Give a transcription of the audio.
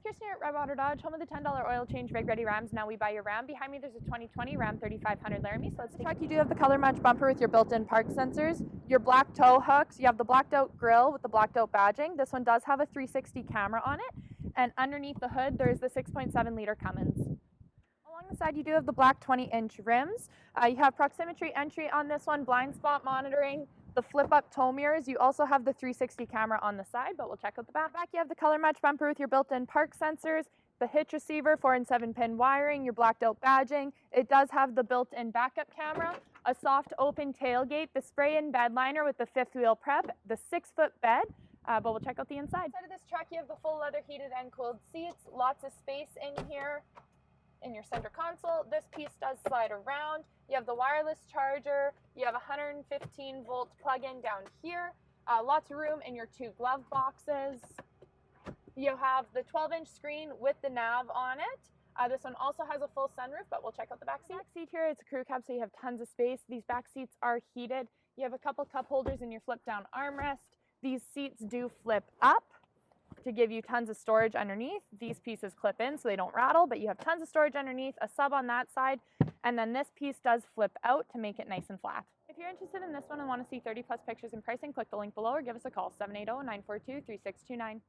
Kirsten here at Redwater Dodge, home of the $10 oil change rig ready Rams. Now we buy your Ram. Behind me there's a 2020 Ram 3500 Laramie. So let's check. You do have the color match bumper with your built-in park sensors, your black tow hooks, you have the blacked out grille with the blacked out badging. This one does have a 360 camera on it, and underneath the hood there's the 6.7 liter Cummins. Along the side you do have the black 20-inch rims. You have proximity entry on this one, blind spot monitoring, the flip-up tow mirrors. You also have the 360 camera on the side, but we'll check out the back. You have the color match bumper with your built-in park sensors, the hitch receiver, 4 and 7 pin wiring, your blacked out badging. It does have the built-in backup camera, a soft open tailgate, the spray-in bed liner with the 5th wheel prep, the 6-foot bed. But we'll check out the inside. Inside of this truck you have the full leather heated and cooled seats, lots of space in here. In your center console, this piece does slide around. You have the wireless charger. You have a 115 volt plug-in down here. Lots of room in your 2 glove boxes. You have the 12-inch screen with the nav on it. This one also has a full sunroof, but we'll check out the back seat. Back seat here, it's a crew cab, so you have tons of space. These back seats are heated. You have a couple cup holders in your flip-down armrest. These seats do flip up to give you tons of storage underneath. These pieces clip in so they don't rattle, but you have tons of storage underneath, a sub on that side, and then this piece does flip out to make it nice and flat. If you're interested in this one and want to see 30+ pictures and pricing, click the link below or give us a call, 780-942-3629.